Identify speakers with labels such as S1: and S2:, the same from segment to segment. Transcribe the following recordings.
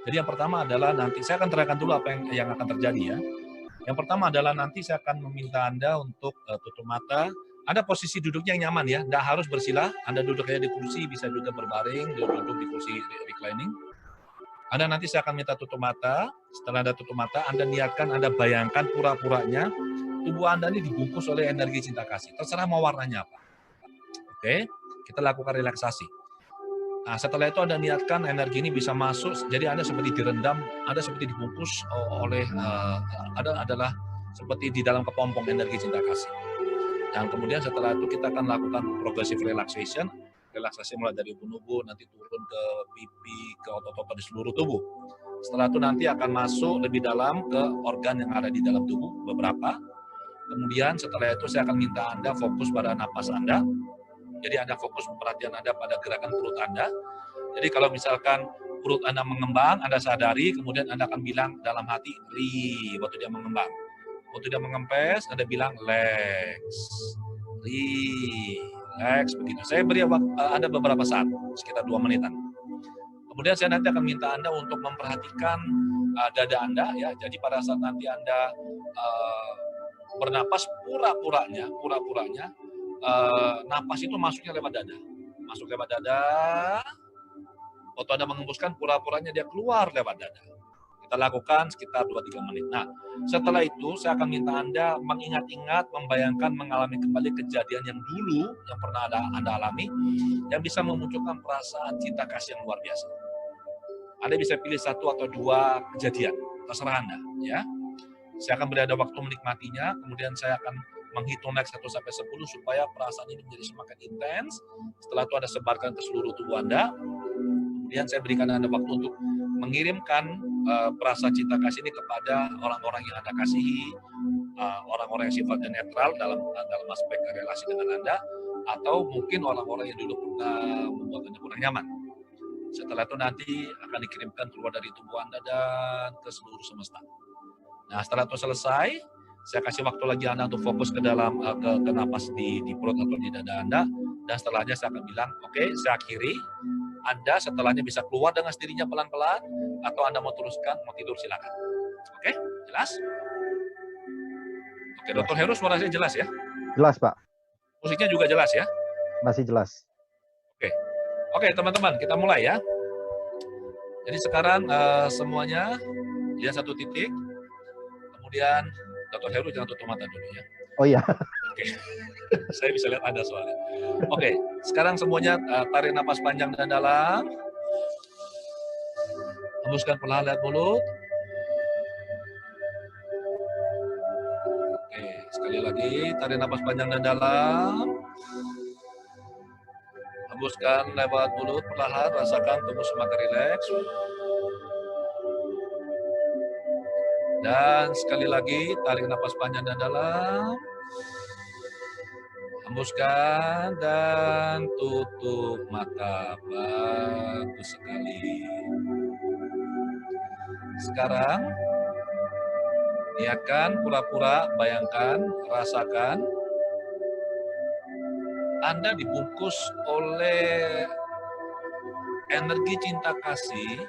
S1: Jadi yang pertama adalah nanti saya akan terangkan dulu apa yang akan terjadi ya. Yang pertama adalah nanti saya akan meminta Anda untuk tutup mata. Anda posisi duduknya yang nyaman ya, nggak harus bersila. Anda duduk kayak di kursi, bisa juga berbaring, duduk di kursi reclining. Anda nanti saya akan minta tutup mata. Setelah Anda tutup mata, Anda niatkan, Anda bayangkan pura-puranya tubuh Anda ini dibungkus oleh energi cinta kasih. Terserah mau warnanya apa. Oke, kita lakukan relaksasi. Nah, setelah itu Anda niatkan energi ini bisa masuk, jadi Anda seperti direndam, Anda seperti dibungkus oleh, adalah seperti di dalam kepompong energi cinta kasih. Dan kemudian setelah itu kita akan lakukan progressive relaxation, relaksasi mulai dari ubun-ubun, nanti turun ke pipi, ke otot-otot di seluruh tubuh. Setelah itu nanti akan masuk lebih dalam ke organ yang ada di dalam tubuh, beberapa. Kemudian setelah itu saya akan minta Anda fokus pada napas Anda. Jadi Anda fokus perhatian Anda pada gerakan perut Anda. Jadi kalau misalkan perut Anda mengembang, Anda sadari, kemudian Anda akan bilang dalam hati, ri, waktu dia mengembang. Waktu dia mengempes, Anda bilang, lex, relax, begitu. Saya beri Anda beberapa saat, sekitar 2 menitan. Kemudian saya nanti akan minta Anda untuk memperhatikan dada Anda, ya. Jadi pada saat nanti Anda bernapas, pura-puranya, napas itu masuknya lewat dada. Masuk lewat dada, waktu Anda mengembuskan, pura-puranya dia keluar lewat dada. Kita lakukan sekitar 2-3 menit. Nah, setelah itu saya akan minta Anda mengingat-ingat, membayangkan, mengalami kembali kejadian yang dulu, yang pernah Anda alami, yang bisa memunculkan perasaan cinta kasih yang luar biasa. Anda bisa pilih 1 atau 2 kejadian, terserah Anda. Ya. Saya akan beri Anda waktu menikmatinya, kemudian saya akan menghitung naik 1 sampai 10 supaya perasaan ini menjadi semakin intens. Setelah itu Anda sebarkan ke seluruh tubuh Anda. Kemudian saya berikan Anda waktu untuk mengirimkan perasaan cinta kasih ini kepada orang-orang yang Anda kasihi, orang-orang yang sifatnya netral dalam aspek relasi dengan Anda, atau mungkin orang-orang yang dulu pernah membuat Anda kurang nyaman. Setelah itu nanti akan dikirimkan keluar dari tubuh Anda dan ke seluruh semesta. Nah, setelah itu selesai, saya kasih waktu lagi Anda untuk fokus ke dalam ke napas di perut atau di dada Anda, dan setelahnya saya akan bilang, oke, saya akhiri. Anda setelahnya bisa keluar dengan sendirinya pelan-pelan, atau Anda mau teruskan, mau tidur silakan. Oke, jelas? Oke, Dr. Heru suaranya jelas ya?
S2: Jelas, Pak.
S1: Musiknya juga jelas ya?
S2: Masih jelas.
S1: Oke, teman-teman, kita mulai ya. Jadi sekarang semuanya lihat satu titik. Kemudian Dr. Heru jangan tutup mata dulu ya.
S2: Oh iya.
S1: Oke. Saya bisa lihat Anda soalnya. Oke, sekarang semuanya tarik napas panjang dan dalam. Hembuskan perlahan lewat mulut. Oke, sekali lagi tarik napas panjang dan dalam. Hembuskan lewat mulut perlahan, rasakan tubuh semakin rileks. Dan sekali lagi tarik napas panjang dan dalam. Hembuskan dan tutup mata. Bagus sekali. Sekarang niatkan, pura-pura, bayangkan, rasakan Anda dibungkus oleh energi cinta kasih.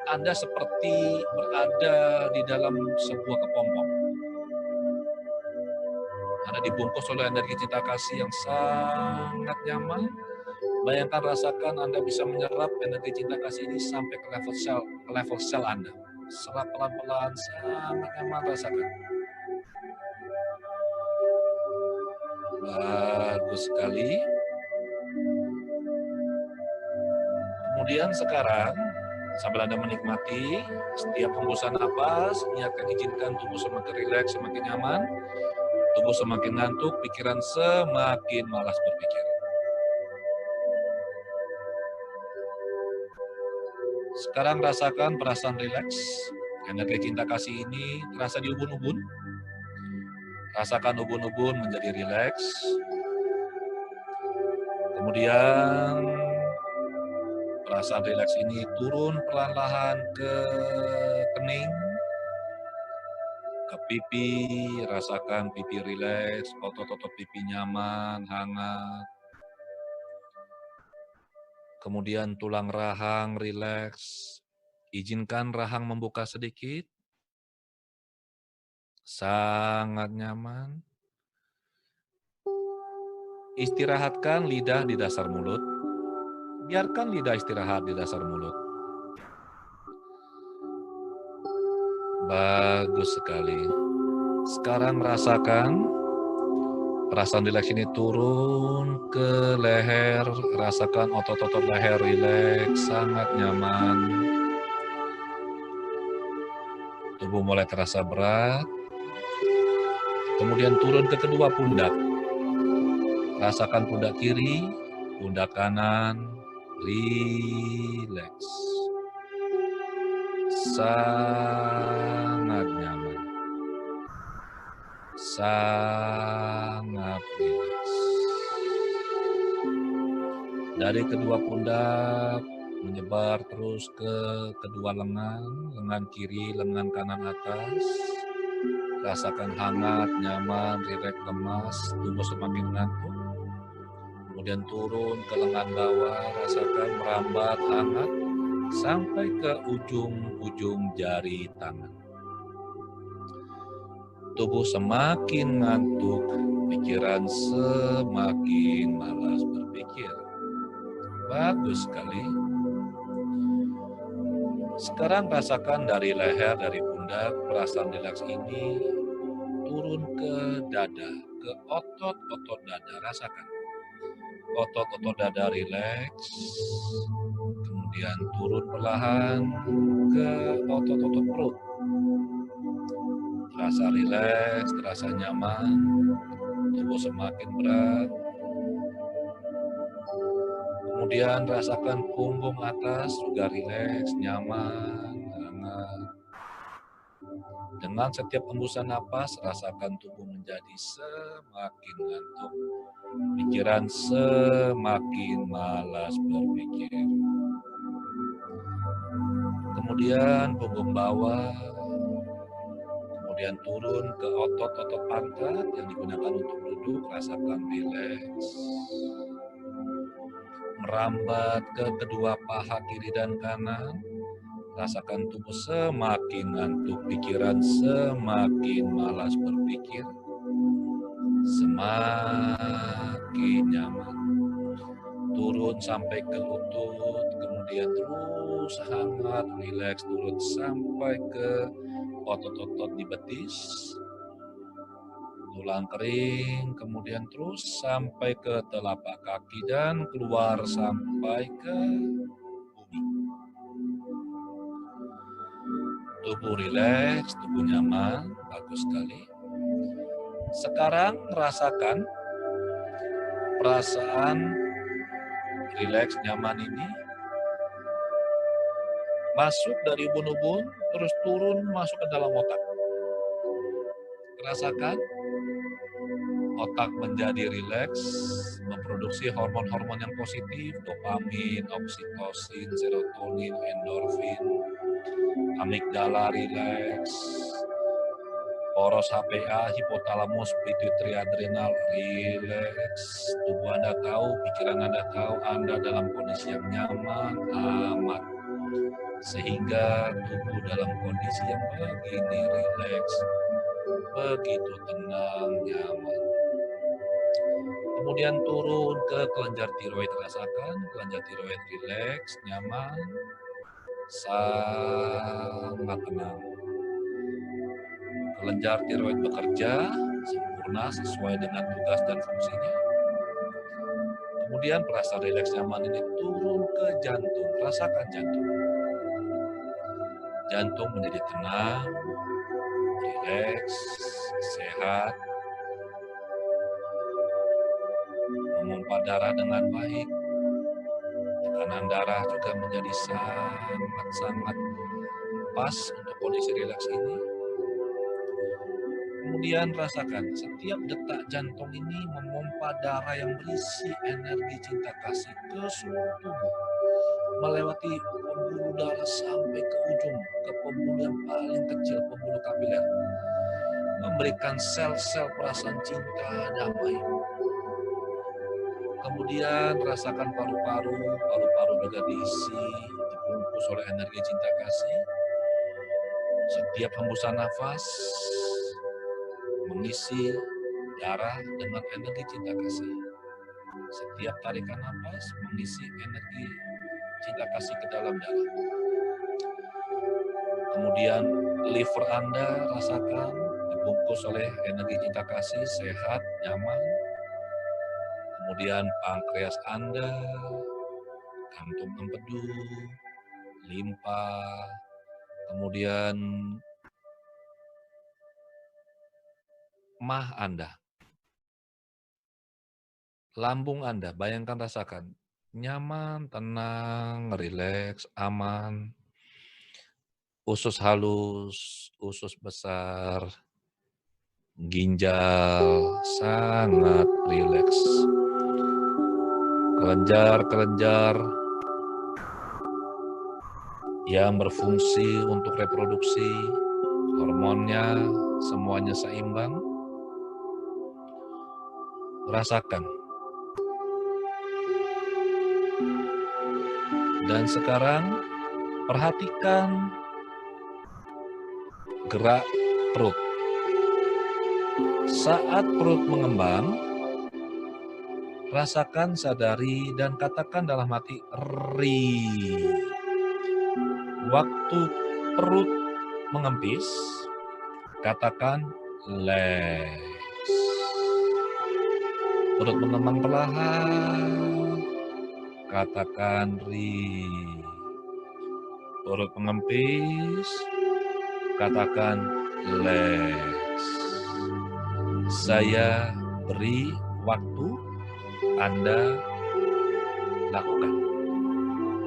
S1: Anda seperti berada di dalam sebuah kepompong. Anda dibungkus oleh energi cinta kasih yang sangat nyaman. Bayangkan, rasakan Anda bisa menyerap energi cinta kasih ini sampai ke level sel Anda. Serap pelan-pelan, sangat nyaman rasakan. Bagus sekali. Kemudian sekarang, sambil Anda menikmati setiap hembusan napas, niatkan, izinkan tubuh semakin rileks, semakin nyaman, tubuh semakin ngantuk, pikiran semakin malas berpikir. Sekarang rasakan perasaan rileks, energi cinta kasih ini terasa di ubun-ubun. Rasakan ubun-ubun menjadi rileks. Kemudian perasaan rileks ini turun perlahan-lahan ke kening, ke pipi, rasakan pipi rileks, otot-otot pipi nyaman, hangat. Kemudian tulang rahang rileks, Izinkan rahang membuka sedikit. Sangat nyaman. Istirahatkan lidah di dasar mulut. Biarkan lidah istirahat di dasar mulut. Bagus sekali. Sekarang rasakan perasaan rileks ini turun ke leher. Rasakan otot-otot leher rileks, sangat nyaman. Tubuh mulai terasa berat. Kemudian turun ke kedua pundak. Rasakan pundak kiri, pundak kanan, rileks. Sangat nyaman. Sangat rileks. Dari kedua pundak menyebar terus ke kedua lengan kiri, lengan kanan atas. Rasakan hangat, nyaman, rileks, lemas, tubuh semakin ngantuk. Kemudian turun ke lengan bawah, rasakan merambat hangat sampai ke ujung-ujung jari tangan. Tubuh semakin ngantuk, pikiran semakin malas berpikir. Bagus sekali. Sekarang rasakan dari leher, dari pundak, perasaan rileks ini turun ke dada, ke otot-otot dada. Rasakan. Otot-otot dada rileks, kemudian turun perlahan ke otot-otot perut. Terasa rileks, terasa nyaman, tubuh semakin berat. Kemudian rasakan punggung atas juga rileks, nyaman, hangat. Dengan setiap hembusan napas, rasakan tubuh menjadi semakin ngantuk. Pikiran semakin malas berpikir. Kemudian punggung bawah, kemudian turun ke otot-otot pantat yang digunakan untuk duduk, rasakan rileks. Merambat ke kedua paha kiri dan kanan, rasakan tubuh semakin ngantuk, pikiran semakin malas berpikir. Semakin nyaman. Turun sampai ke lutut, kemudian terus hangat, rileks, turun sampai ke otot-otot di betis, tulang kering, kemudian terus sampai ke telapak kaki dan keluar sampai ke bumi. Tubuh rileks, tubuh nyaman, bagus sekali. Sekarang rasakan perasaan rileks, nyaman ini masuk dari ubun-ubun, terus turun masuk ke dalam otak. Rasakan otak menjadi rileks, memproduksi hormon-hormon yang positif, dopamin, oksitosin, serotonin, endorfin, amigdala rileks, poros HPA, hipotalamus, pituitary adrenal rileks. Tubuh Anda tahu, pikiran Anda tahu, Anda dalam kondisi yang nyaman, aman. Sehingga tubuh dalam kondisi yang begini rileks, begitu tenang, nyaman. Kemudian turun ke kelenjar tiroid, rasakan kelenjar tiroid rileks, nyaman, sangat tenang. Kelenjar tiroid bekerja sempurna sesuai dengan tugas dan fungsinya. Kemudian perasaan rileks nyaman ini turun ke jantung, rasakan jantung. Jantung menjadi tenang, rileks, sehat, memompa darah dengan baik. Tekanan darah juga menjadi sangat pas untuk kondisi rileks ini. Kemudian rasakan setiap detak jantung ini memompa darah yang berisi energi cinta kasih ke seluruh tubuh. Melewati pembuluh darah sampai ke ujung, ke pembuluh yang paling kecil, pembuluh kapiler. Memberikan sel-sel perasaan cinta damai. Kemudian rasakan paru-paru juga diisi, dibungkus dibungkus oleh energi cinta kasih. Setiap hembusan nafas mengisi darah dengan energi cinta kasih. Setiap tarikan nafas mengisi energi cinta kasih ke dalam darah. Kemudian liver Anda rasakan dibungkus oleh energi cinta kasih, sehat, nyaman. Kemudian pankreas Anda, kantung empedu, limpa, kemudian mah Anda, lambung Anda, bayangkan rasakan, nyaman, tenang, rileks, aman, usus halus, usus besar, ginjal, sangat rileks. Kelenjar-kelenjar yang berfungsi untuk reproduksi, hormonnya semuanya seimbang. Rasakan. Dan sekarang perhatikan gerak perut. Saat perut mengembang, rasakan, sadari, dan katakan dalam hati, ri. Waktu perut mengempis, katakan, leks. Perut mengembang perlahan, katakan, ri. Perut mengempis, katakan, leks. Saya beri waktu, Anda lakukan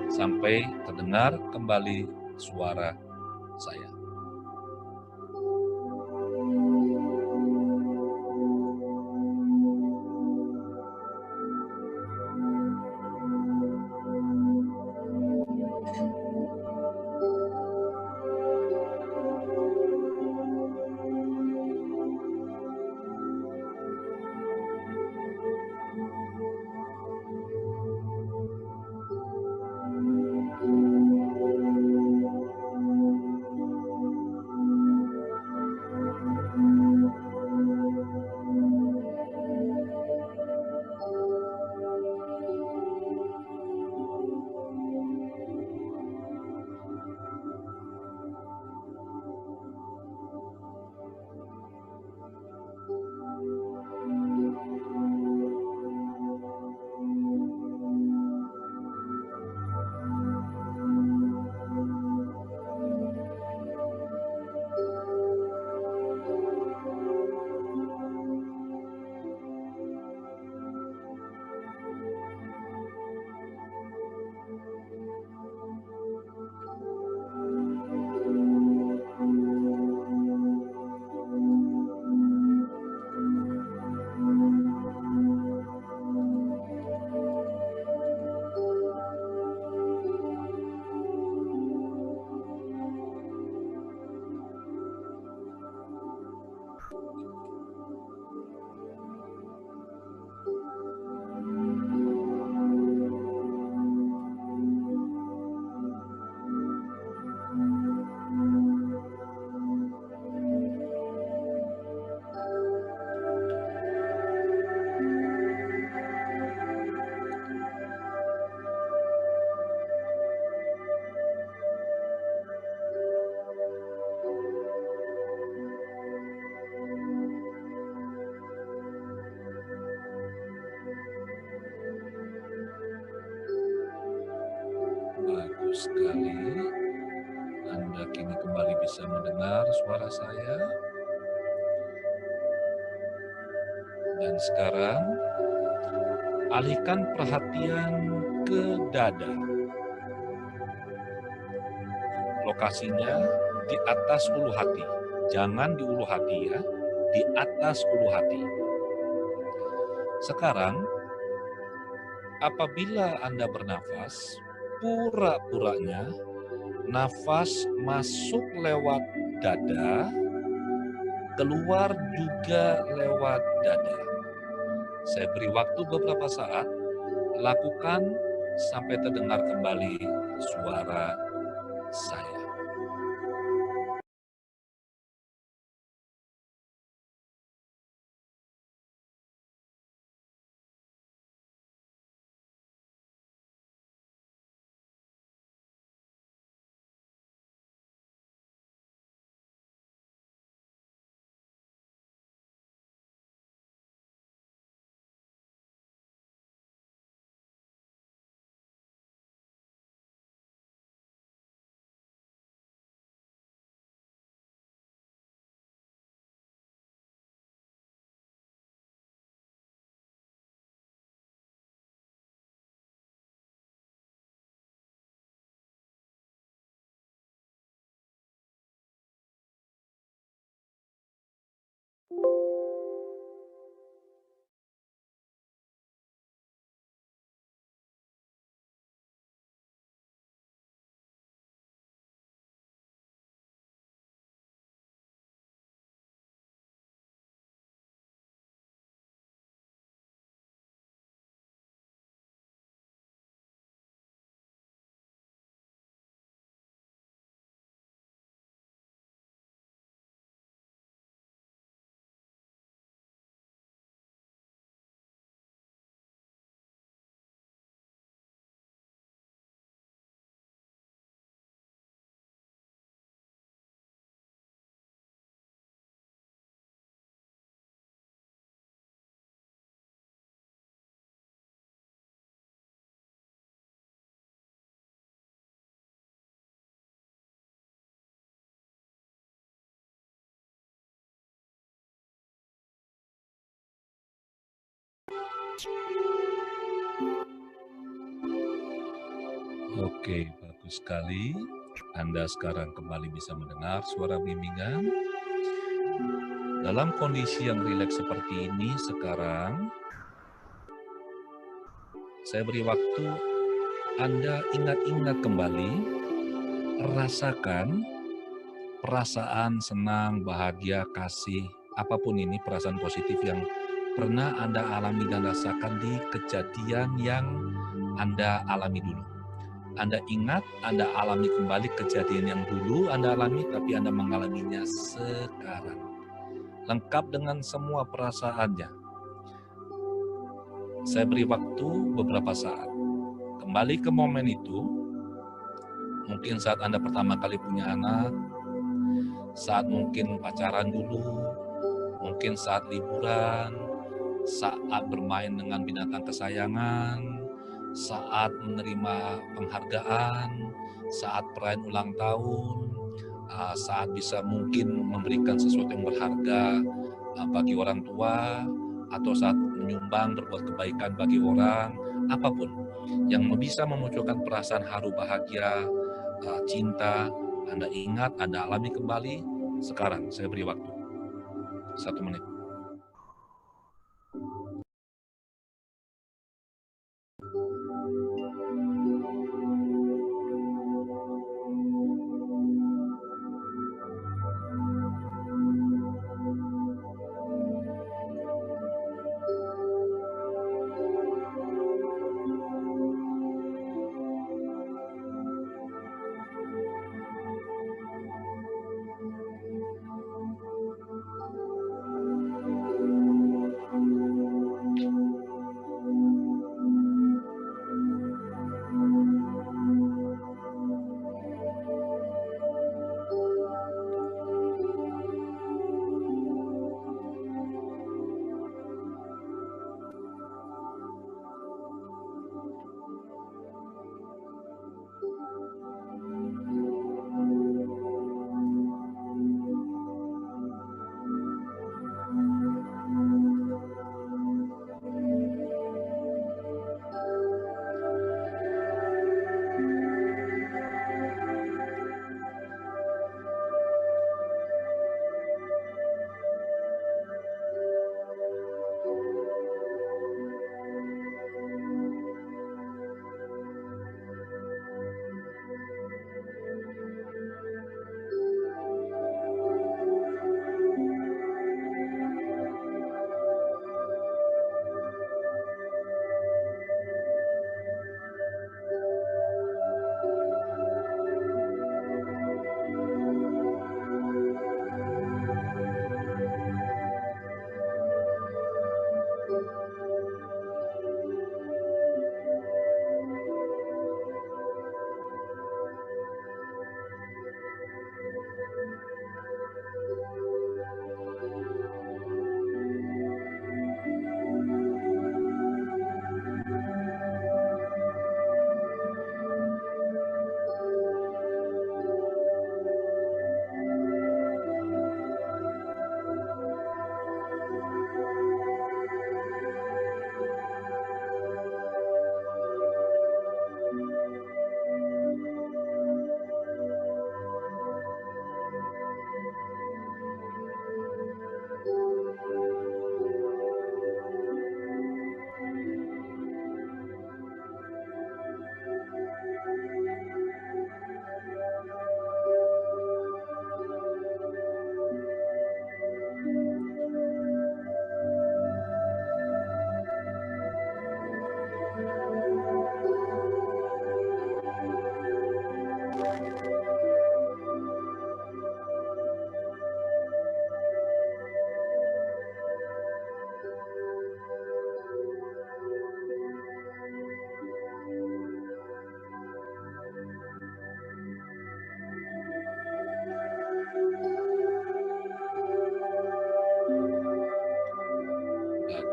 S1: sampai terdengar kembali suara saya. Bagus sekali. Anda kini kembali bisa mendengar suara saya. Dan sekarang, alihkan perhatian ke dada. Lokasinya di atas ulu hati. Jangan di ulu hati ya, di atas ulu hati. Sekarang, apabila Anda bernafas, pura-puranya nafas masuk lewat dada, keluar juga lewat dada. Saya beri waktu beberapa saat, lakukan sampai terdengar kembali suara saya. Oke, bagus sekali. Anda sekarang kembali bisa mendengar suara bimbingan. Dalam kondisi yang rileks seperti ini sekarang, saya beri waktu Anda ingat-ingat kembali, rasakan perasaan senang, bahagia, kasih, apapun ini perasaan positif yang pernah Anda alami dan rasakan di kejadian yang Anda alami dulu. Anda ingat, Anda alami kembali kejadian yang dulu Anda alami, tapi Anda mengalaminya sekarang. Lengkap dengan semua perasaannya. Saya beri waktu beberapa saat. Kembali ke momen itu, mungkin saat Anda pertama kali punya anak, saat mungkin pacaran dulu, mungkin saat liburan, saat bermain dengan binatang kesayangan, saat menerima penghargaan, saat perayaan ulang tahun, saat bisa mungkin memberikan sesuatu yang berharga bagi orang tua, atau saat menyumbang berbuat kebaikan bagi orang, apapun yang bisa memunculkan perasaan haru bahagia, cinta, Anda ingat, Anda alami kembali. Sekarang saya beri waktu 1 menit.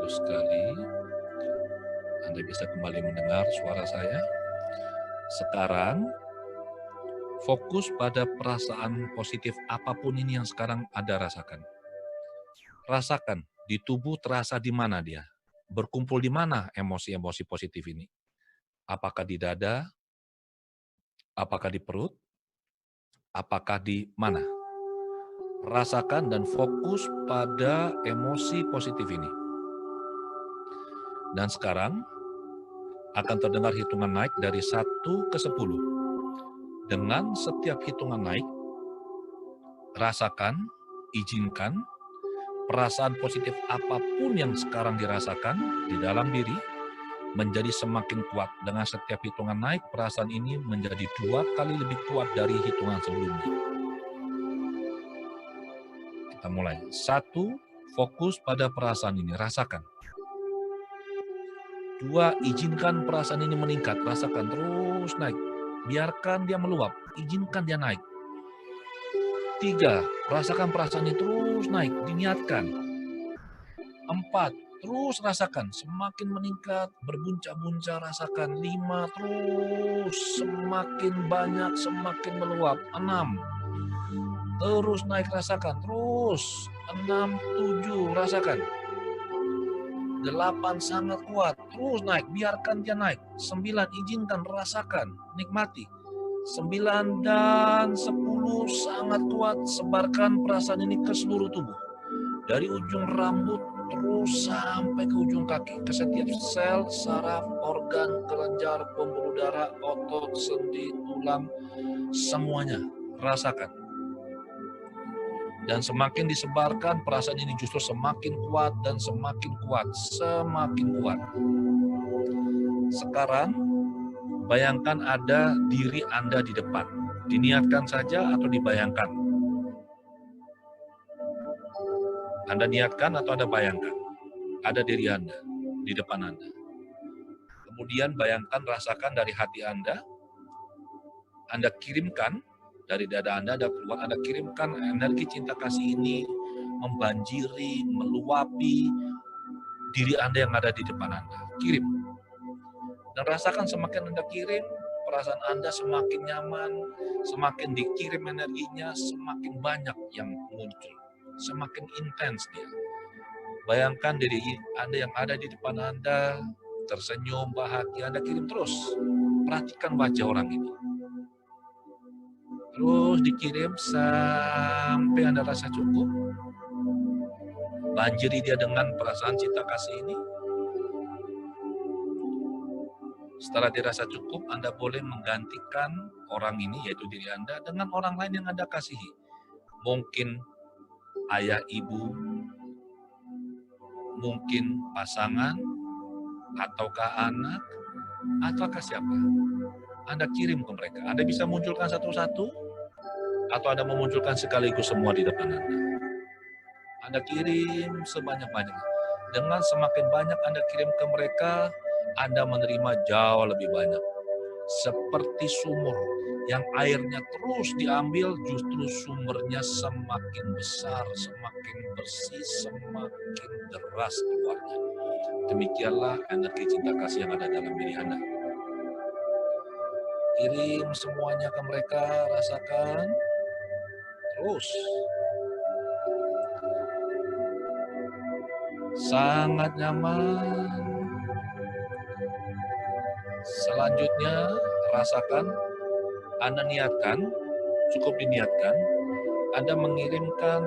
S1: Bagus sekali. Anda bisa kembali mendengar suara saya. Sekarang, fokus pada perasaan positif apapun ini yang sekarang Anda rasakan. Rasakan, di tubuh terasa di mana dia? Berkumpul di mana emosi-emosi positif ini? Apakah di dada? Apakah di perut? Apakah di mana? Rasakan dan fokus pada emosi positif ini. Dan sekarang akan terdengar hitungan naik dari 1 ke 10. Dengan setiap hitungan naik, rasakan, izinkan, perasaan positif apapun yang sekarang dirasakan di dalam diri menjadi semakin kuat. Dengan setiap hitungan naik, perasaan ini menjadi 2 kali lebih kuat dari hitungan sebelumnya. Kita mulai. 1, fokus pada perasaan ini, rasakan. 2, izinkan perasaan ini meningkat, rasakan terus naik. Biarkan dia meluap, izinkan dia naik. 3, rasakan perasaan ini terus naik, diniatkan. 4, terus rasakan, semakin meningkat, berbuncah-buncah rasakan. 5, terus semakin banyak, semakin meluap. 6, terus naik rasakan, terus. 6, 7, rasakan. 8, sangat kuat, terus naik, biarkan dia naik. 9, izinkan, rasakan, nikmati. 9 dan 10, sangat kuat, sebarkan perasaan ini ke seluruh tubuh. Dari ujung rambut terus sampai ke ujung kaki, ke setiap sel, saraf, organ, kelenjar, pembuluh darah, otot, sendi, tulang, semuanya rasakan. Dan semakin disebarkan, perasaan ini justru semakin kuat dan semakin kuat, semakin kuat. Sekarang, bayangkan ada diri Anda di depan. Diniatkan saja atau dibayangkan? Anda niatkan atau Anda bayangkan? Ada diri Anda di depan Anda. Kemudian bayangkan, rasakan dari hati Anda kirimkan dari dada Anda keluar, Anda kirimkan energi cinta kasih ini membanjiri, meluapi diri Anda yang ada di depan Anda. Kirim. Dan rasakan semakin Anda kirim, perasaan Anda semakin nyaman, semakin dikirim energinya, semakin banyak yang muncul. Semakin intens dia. Bayangkan diri Anda yang ada di depan Anda, tersenyum, bahagia, Anda kirim terus. Perhatikan wajah orang ini. Terus dikirim sampai Anda rasa cukup. Banjiri dia dengan perasaan cinta kasih ini. Setelah dirasa cukup, Anda boleh menggantikan orang ini, yaitu diri Anda, dengan orang lain yang Anda kasihi. Mungkin ayah, ibu, mungkin pasangan, ataukah anak, ataukah siapa. Anda kirim ke mereka. Anda bisa munculkan satu-satu, atau Anda memunculkan sekaligus semua di depan Anda. Anda kirim sebanyak-banyaknya. Dengan semakin banyak Anda kirim ke mereka, Anda menerima jauh lebih banyak. Seperti sumur yang airnya terus diambil, justru sumbernya semakin besar, semakin bersih, semakin deras keluarnya. Demikianlah energi cinta kasih yang ada dalam diri Anda. Kirim semuanya ke mereka, rasakan. Terus. Sangat nyaman. Selanjutnya, rasakan, Anda niatkan, cukup diniatkan, Anda mengirimkan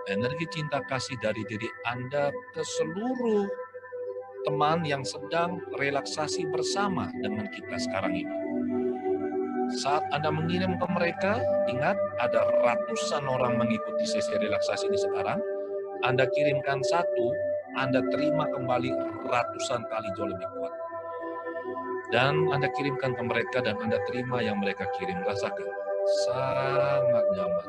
S1: energi cinta kasih dari diri Anda ke seluruh teman yang sedang relaksasi bersama dengan kita sekarang ini. Saat Anda mengirim ke mereka, ingat ada ratusan orang mengikuti sesi relaksasi ini sekarang. Anda kirimkan satu, Anda terima kembali ratusan kali jauh lebih kuat. Dan Anda kirimkan ke mereka dan Anda terima yang mereka kirim. Rasakan, sangat nyaman.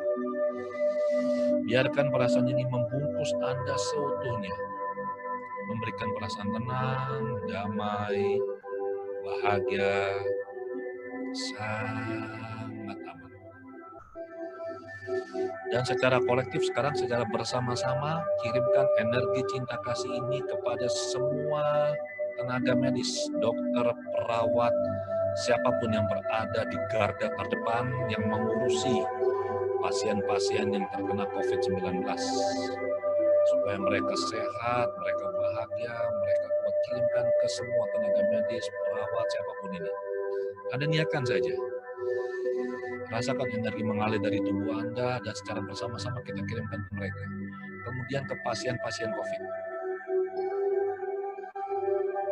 S1: Biarkan perasaan ini membungkus Anda seutuhnya. Memberikan perasaan tenang, damai, bahagia, sangat aman. Dan secara kolektif sekarang secara bersama-sama kirimkan energi cinta kasih ini kepada semua tenaga medis, dokter, perawat, siapapun yang berada di garda terdepan yang mengurusi pasien-pasien yang terkena COVID-19. Supaya mereka sehat, mereka bahagia, mereka kuat, kirimkan ke semua tenaga medis, perawat, siapapun ini. Anda niatkan saja. Rasakan energi mengalir dari tubuh Anda dan secara bersama-sama kita kirimkan ke mereka. Kemudian ke pasien-pasien COVID.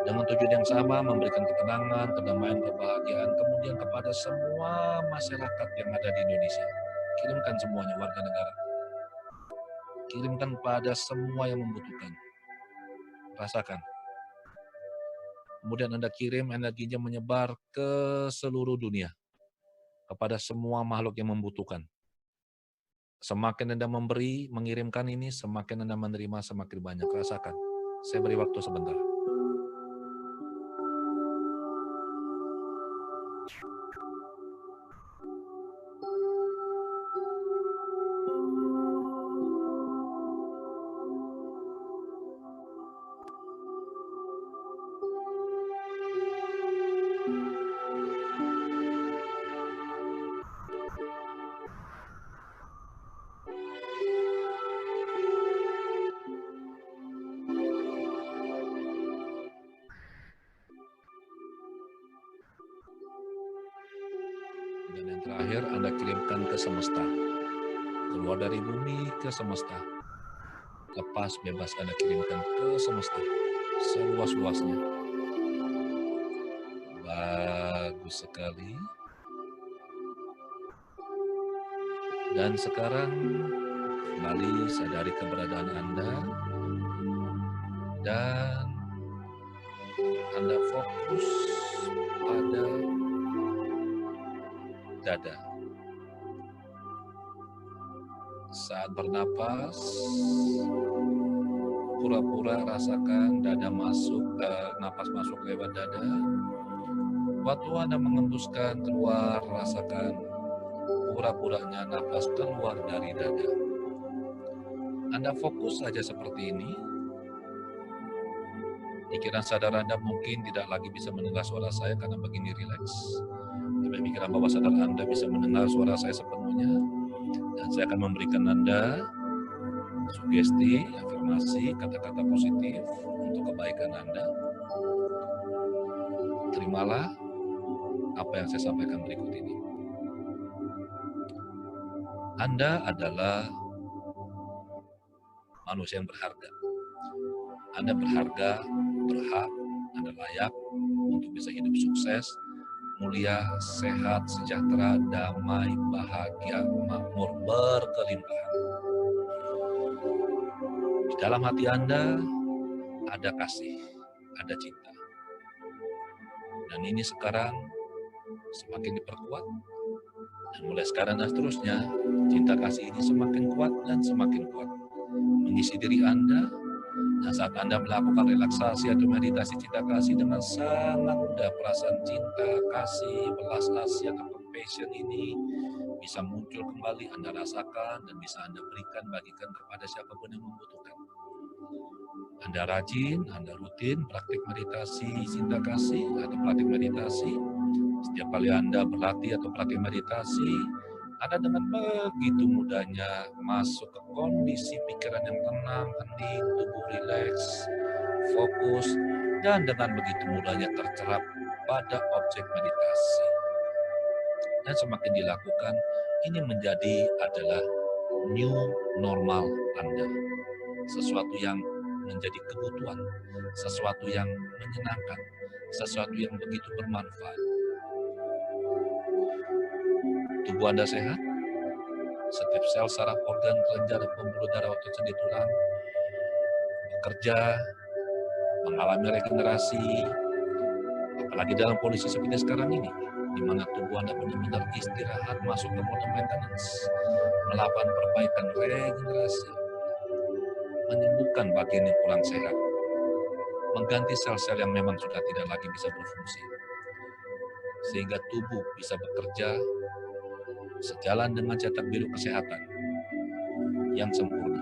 S1: Dengan tujuan yang sama, memberikan ketenangan, kedamaian, kebahagiaan, kemudian kepada semua masyarakat yang ada di Indonesia. Kirimkan semuanya, warga negara. Kirimkan pada semua yang membutuhkan. Rasakan. Kemudian Anda kirim energinya menyebar ke seluruh dunia. Kepada semua makhluk yang membutuhkan. Semakin Anda memberi, mengirimkan ini, semakin Anda menerima, semakin banyak. Rasakan. Saya beri waktu sebentar. Dan yang terakhir Anda kirimkan ke semesta. Keluar dari bumi ke semesta. Lepas bebas Anda kirimkan ke semesta. Seluas-luasnya. Bagus sekali. Dan sekarang kembali sadari keberadaan Anda. Dan Anda fokus pada dada. Saat bernapas, pura-pura rasakan dada masuk, napas masuk lewat dada. Waktu Anda mengembuskan keluar, rasakan pura-puranya napas keluar dari dada. Anda fokus saja seperti ini. Pikiran sadar Anda mungkin tidak lagi bisa mendengar suara saya karena begini rileks. Tapi pikiran bawah sadar Anda bisa mendengar suara saya sepenuhnya. Dan saya akan memberikan Anda sugesti, afirmasi, kata-kata positif untuk kebaikan Anda. Terimalah apa yang saya sampaikan berikut ini. Anda adalah manusia yang berharga. Anda berharga, berhak, Anda layak untuk bisa hidup sukses, mulia, sehat, sejahtera, damai, bahagia, makmur, berkelimpahan. Di dalam hati Anda ada kasih, ada cinta. Dan ini sekarang semakin diperkuat. Dan mulai sekarang dan seterusnya, cinta kasih ini semakin kuat dan semakin kuat. Mengisi diri Anda. Dan saat Anda melakukan relaksasi atau meditasi cinta kasih dengan sangat mudah, perasaan cinta, kasih, belas kasih atau compassion ini bisa muncul kembali, Anda rasakan dan bisa Anda berikan, bagikan kepada siapapun yang membutuhkan. Anda rajin, Anda rutin praktik meditasi cinta kasih atau praktik meditasi. Setiap kali Anda berlatih atau praktik meditasi, Anda dengan begitu mudahnya masuk ke kondisi pikiran yang tenang, hening, tubuh rileks, fokus, dan dengan begitu mudahnya tercerap pada objek meditasi. Dan semakin dilakukan, ini menjadi adalah new normal Anda. Sesuatu yang menjadi kebutuhan, sesuatu yang menyenangkan, sesuatu yang begitu bermanfaat. Tubuh Anda sehat, setiap sel, saraf, organ, kelenjar, pembuluh darah, otot, sendi, tulang bekerja, mengalami regenerasi, apalagi dalam kondisi seperti sekarang ini, di mana tubuh Anda benar-benar istirahat, masuk ke mode maintenance, melakukan perbaikan regenerasi, menyembuhkan bagian yang kurang sehat, mengganti sel-sel yang memang sudah tidak lagi bisa berfungsi, sehingga tubuh bisa bekerja sejalan dengan cetak biru kesehatan. yang sempurna.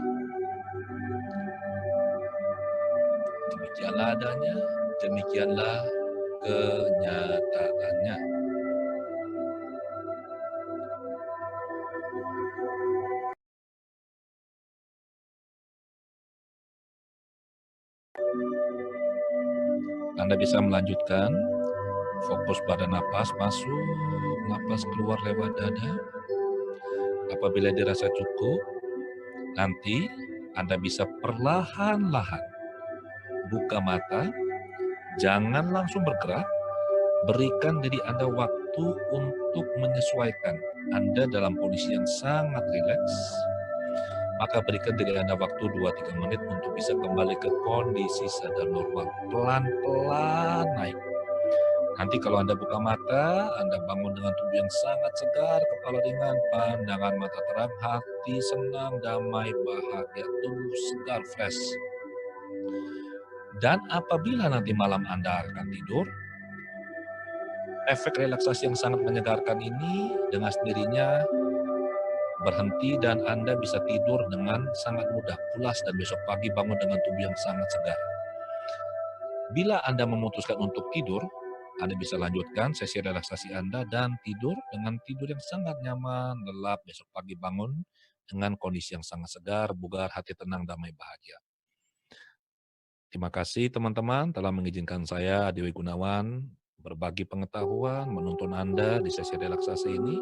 S1: Demikianlah adanya, demikianlah kenyataannya. Anda bisa melanjutkan, fokus pada napas masuk, napas keluar lewat dada. Apabila dirasa cukup, nanti Anda bisa perlahan-lahan buka mata, jangan langsung bergerak, berikan diri Anda waktu untuk menyesuaikan. Anda dalam kondisi yang sangat rileks, maka berikan diri Anda waktu 2-3 menit untuk bisa kembali ke kondisi sadar normal. Pelan-pelan naik. Nanti kalau Anda buka mata, Anda bangun dengan tubuh yang sangat segar, kepala ringan, pandangan mata terang, hati senang, damai, bahagia, tubuh segar, fresh. Dan apabila nanti malam Anda akan tidur, efek relaksasi yang sangat menyegarkan ini dengan sendirinya berhenti dan Anda bisa tidur dengan sangat mudah, pulas, dan besok pagi bangun dengan tubuh yang sangat segar. Bila Anda memutuskan untuk tidur, Anda bisa lanjutkan sesi relaksasi Anda dan tidur dengan tidur yang sangat nyaman, lelap, besok pagi bangun dengan kondisi yang sangat segar, bugar, hati tenang, damai, bahagia. Terima kasih teman-teman telah mengizinkan saya, Adi Gunawan, berbagi pengetahuan, menuntun Anda di sesi relaksasi ini.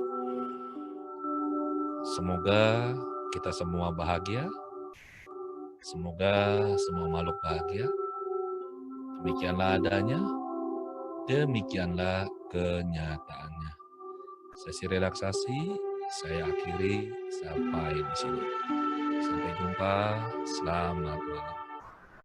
S1: Semoga kita semua bahagia, semoga semua makhluk bahagia. Demikianlah adanya, demikianlah kenyataannya. Sesi relaksasi saya akhiri sampai di sini. Sampai jumpa, selamat malam.